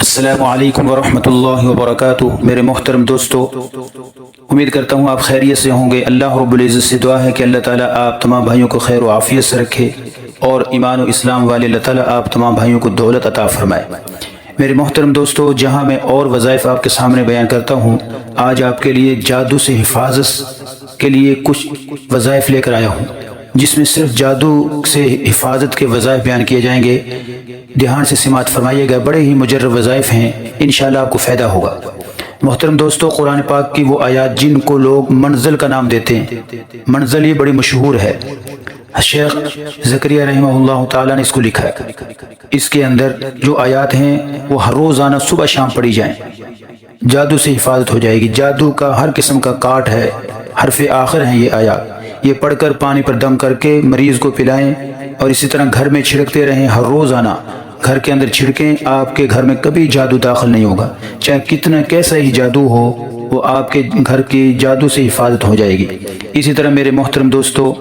السلام علیکم ورحمۃ اللہ وبرکاتہ۔ میرے محترم دوستو، امید کرتا ہوں آپ خیریت سے ہوں گے۔ اللہ رب العزت سے دعا ہے کہ اللہ تعالیٰ آپ تمام بھائیوں کو خیر و عافیت سے رکھے، اور ایمان و اسلام والے اللہ تعالیٰ آپ تمام بھائیوں کو دولت عطا فرمائے۔ میرے محترم دوستو، جہاں میں اور وظائف آپ کے سامنے بیان کرتا ہوں، آج آپ کے لیے جادو سے حفاظت کے لیے کچھ وظائف لے کر آیا ہوں، جس میں صرف جادو سے حفاظت کے وظائف بیان کیے جائیں گے۔ دھیان سے سماعت فرمائیے گا، بڑے ہی مجرب وظائف ہیں، انشاءاللہ آپ کو فائدہ ہوگا۔ محترم دوستو، قرآن پاک کی وہ آیات جن کو لوگ منزل کا نام دیتے ہیں، منزل یہ بڑی مشہور ہے، شیخ زکریا رحمہ اللہ تعالیٰ نے اس کو لکھا ہے۔ اس کے اندر جو آیات ہیں وہ ہر روزانہ صبح شام پڑھی جائیں، جادو سے حفاظت ہو جائے گی۔ جادو کا ہر قسم کا کاٹ ہے، حرف آخر ہیں یہ آیات، یہ پڑھ کر پانی پر دم کر کے مریض کو پلائیں، اور اسی طرح گھر میں چھڑکتے رہیں، ہر روزانہ گھر کے اندر چھڑکیں۔ آپ کے گھر میں کبھی جادو داخل نہیں ہوگا، چاہے کتنا کیسا ہی جادو ہو، وہ آپ کے گھر کی جادو سے حفاظت ہو جائے گی۔ اسی طرح میرے محترم دوستو،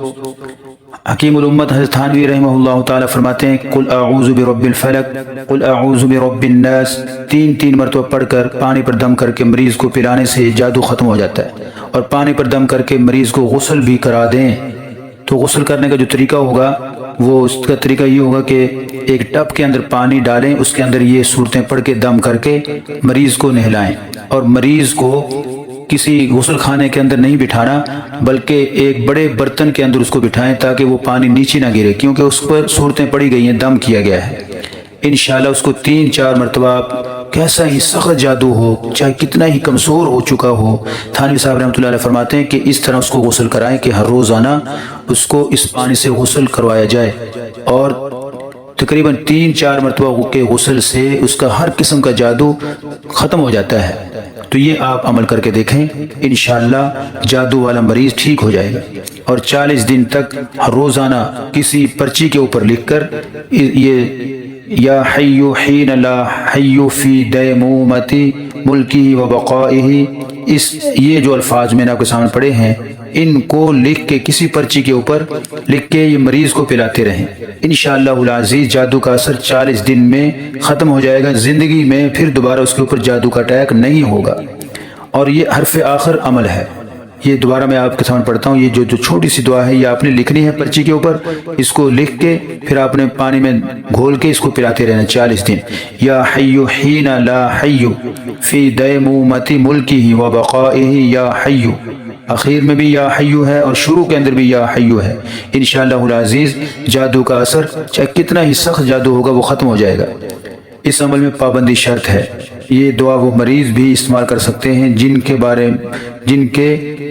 حکیم الامت حضرت تھانوی رحمہ اللہ تعالیٰ فرماتے ہیں، قل اعوذ برب الفلق، قل اعوذ برب الناس، تین مرتبہ پڑھ کر پانی پر دم کر کے مریض کو پلانے سے جادو ختم ہو جاتا ہے۔ اور پانی پر دم کر کے مریض کو غسل بھی کرا دیں، تو غسل کرنے کا جو طریقہ ہوگا وہ اس کا طریقہ یہ ہوگا کہ ایک ٹب کے اندر پانی ڈالیں، اس کے اندر یہ صورتیں پڑھ کے دم کر کے مریض کو نہلائیں، اور مریض کو کسی غسل خانے کے اندر نہیں بٹھانا، بلکہ ایک بڑے برتن کے اندر اس کو بٹھائیں تاکہ وہ پانی نیچے نہ گرے، کیونکہ اس پر صورتیں پڑھی گئی ہیں، دم کیا گیا ہے۔ انشاءاللہ اس کو 3-4 مرتبہ، کیسا ہی سخت جادو ہو، چاہے کتنا ہی کمزور ہو چکا ہو، تھانوی صاحب رحمۃ اللہ علیہ فرماتے ہیں کہ اس طرح اس کو غسل کرائیں کہ ہر روزانہ اس کو اس پانی سے غسل کروایا جائے، اور تقریباً 3-4 مرتبہ کے غسل سے اس کا ہر قسم کا جادو ختم ہو جاتا ہے۔ تو یہ آپ عمل کر کے دیکھیں، انشاءاللہ جادو والا مریض ٹھیک ہو جائے گا۔ اور 40 دن تک ہر روزانہ کسی پرچی کے اوپر لکھ کر یہ یا حی حین لا حی فی دیمومۃ ملکہ و بقائہ، یہ جو الفاظ میں نے آپ کے سامنے پڑھے ہیں، ان کو لکھ کے کسی پرچی کے اوپر لکھ کے یہ مریض کو پلاتے رہیں۔ انشاءاللہ العزیز جادو کا اثر 40 دن میں ختم ہو جائے گا، زندگی میں پھر دوبارہ اس کے اوپر جادو کا اٹیک نہیں ہوگا۔ اور یہ حرف آخر عمل ہے، یہ دوبارہ میں آپ کے سامنے پڑھتا ہوں، یہ جو چھوٹی سی دعا ہے یہ آپ نے لکھنی ہے پرچی کے اوپر، اس کو لکھ کے پھر آپ نے پانی میں گھول کے اس کو پلاتے رہنا 40 دن۔ یا حی حین لا حی فی دیمومۃ ملکہ و بقائہ یا حی، اخیر میں بھی یا حیو ہے اور شروع کے اندر بھی یا حیو ہے۔ انشاءاللہ العزیز جادو کا اثر چاہے کتنا ہی سخت جادو ہوگا وہ ختم ہو جائے گا۔ اس عمل میں پابندی شرط ہے، یہ دعا وہ مریض بھی استعمال کر سکتے ہیں جن کے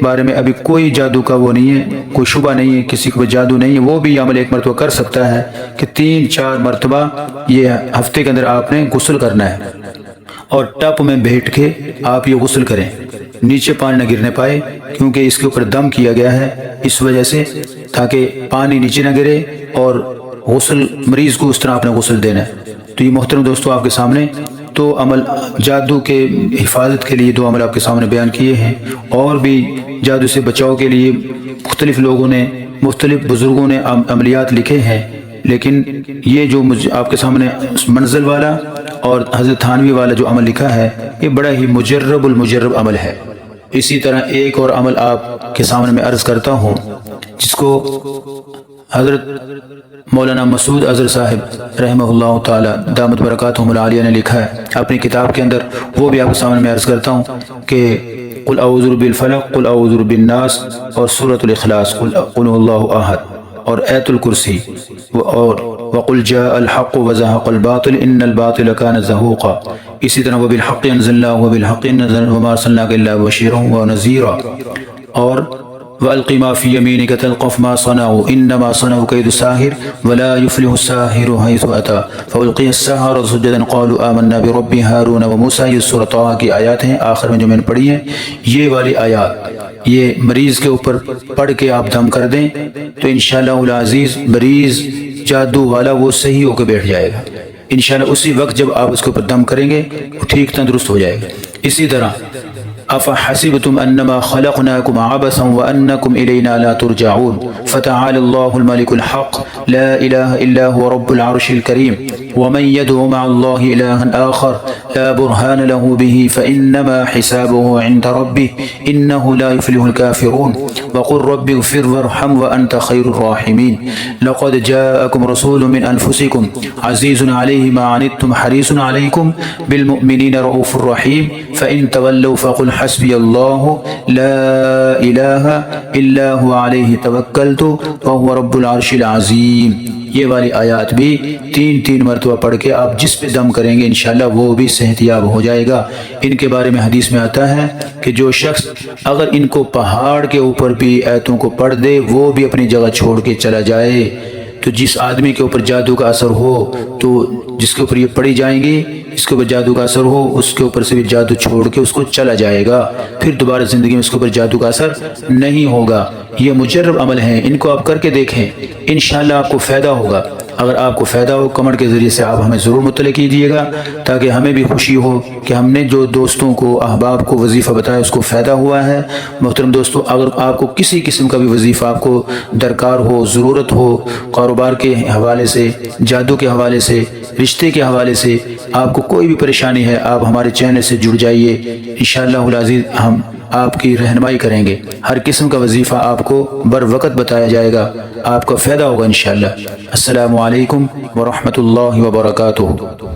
بارے میں ابھی کوئی جادو کا وہ نہیں ہے، کوئی شبہ نہیں ہے، کسی کو جادو نہیں ہے، وہ بھی عمل ایک مرتبہ کر سکتا ہے کہ 3-4 مرتبہ یہ ہفتے کے اندر آپ نے غسل کرنا ہے، اور ٹپ میں بیٹھ کے آپ یہ غسل کریں، نیچے پانی نہ گرنے پائے، کیونکہ اس کے اوپر دم کیا گیا ہے، اس وجہ سے تاکہ پانی نیچے نہ گرے، اور غسل مریض کو اس طرح آپ نے غسل دینا ہے۔ تو یہ محترم دوستو آپ کے سامنے تو عمل جادو کے حفاظت کے لیے 2 عمل آپ کے سامنے بیان کیے ہیں، اور بھی جادو سے بچاؤ کے لیے مختلف لوگوں نے، مختلف بزرگوں نے عملیات لکھے ہیں، لیکن یہ جو آپ کے سامنے منزل والا اور حضرت تھانوی والا جو عمل لکھا ہے، یہ بڑا ہی مجرب المجرب عمل ہے۔ اسی طرح ایک اور عمل آپ کے سامنے میں عرض کرتا ہوں، جس کو حضرت مولانا مسعود اظہر صاحب رحمہ اللہ تعالی دامت برکاتہم العالیہ نے لکھا ہے اپنی کتاب کے اندر، وہ بھی آپ کے سامنے میں عرض کرتا ہوں کہ قل اعوذ بالفلق، قل اعوذ بالناس، اور سورۃ الاخلاص، قل اللہ احد، اور آیت الکرسی، اور وقل جاء الحق وزهق الباطل ان الباطل كان زهوقا۔ اسی طرح وبالحق انزلناه وبالحق نزل وما ارسلناك الا بشيرا ونذيرا، اور وَأَلْقِ مَا فِي يَمِينِكَ تَلْقَفْ مَا صَنَعُوا إِنَّمَا صَنَعُوا كَيْدُ السَّاحِرِ وَلَا يُفْلِحُ السَّاحِرُ حَيْثُ أَتَى فَأُلْقِيَ السَّحَرَةُ سُجَّدًا قَالُوا آمَنَّا بِرَبِّ هَارُونَ وَمُوسَىٰ۔ یہ سورۃ طٰہٰ کی آیات ہیں، آخر میں جو میں نے پڑھی ہیں یہ والی آیات، یہ مریض کے اوپر پڑھ کے آپ دم کر دیں تو انشاءاللہ العزیز مریض جادو والا وہ صحیح ہو کے بیٹھ جائے گا انشاءاللہ۔ اسی وقت جب آپ اس کے اوپر دم کریں گے وہ ٹھیک تندرست ہو جائے گا۔ اسی طرح افحسبتم انما خلقناكم عبثا وانكم الينا لا ترجعون فتعالى الله الملك الحق لا اله الا هو رب العرش الكريم ومن يدعو مع الله الها اخر لا برهان له به فإنما حسابه عند ربه إنه لا يفلح الكافرون وقل رب اغفر وارحم وأنت خير الراحمين لقد جاءكم رسول من أنفسكم عزيز عليه ما عنتم حريص عليكم بالمؤمنين رؤوف رحيم فإن تولوا فقل حسبي الله لا إله إلا هو عليه توكلت وهو رب العرش العظيم۔ یہ والی آیات بھی تین مرتبہ پڑھ کے آپ جس پہ دم کریں گے انشاءاللہ وہ بھی صحت یاب ہو جائے گا۔ ان کے بارے میں حدیث میں آتا ہے کہ جو شخص اگر ان کو پہاڑ کے اوپر بھی آیتوں کو پڑھ دے وہ بھی اپنی جگہ چھوڑ کے چلا جائے۔ تو جس آدمی کے اوپر جادو کا اثر ہو تو جس کے اوپر یہ پڑھی جائیں گی اس کے اوپر جادو کا اثر ہو اس کے اوپر سے بھی جادو چھوڑ کے اس کو چلا جائے گا، پھر دوبارہ زندگی میں اس کے اوپر جادو کا اثر نہیں ہوگا۔ یہ مجرب عمل ہیں، ان کو آپ کر کے دیکھیں، انشاءاللہ آپ کو فائدہ ہوگا۔ اگر آپ کو فائدہ ہو کمنٹ کے ذریعے سے آپ ہمیں ضرور مطلع کیجیے گا تاکہ ہمیں بھی خوشی ہو کہ ہم نے جو دوستوں کو احباب کو وظیفہ بتایا اس کو فائدہ ہوا ہے۔ محترم دوستو، اگر آپ کو کسی قسم کا بھی وظیفہ آپ کو درکار ہو، ضرورت ہو، کاروبار کے حوالے سے، جادو کے حوالے سے، رشتے کے حوالے سے، آپ کو کوئی بھی پریشانی ہے آپ ہمارے چینل سے جڑ جائیے، انشاءاللہ العزیز ہم آپ کی رہنمائی کریں گے۔ ہر قسم کا وظیفہ آپ کو بر وقت بتایا جائے گا، آپ کا فائدہ ہوگا انشاءاللہ۔ السلام علیکم ورحمۃ اللہ وبرکاتہ۔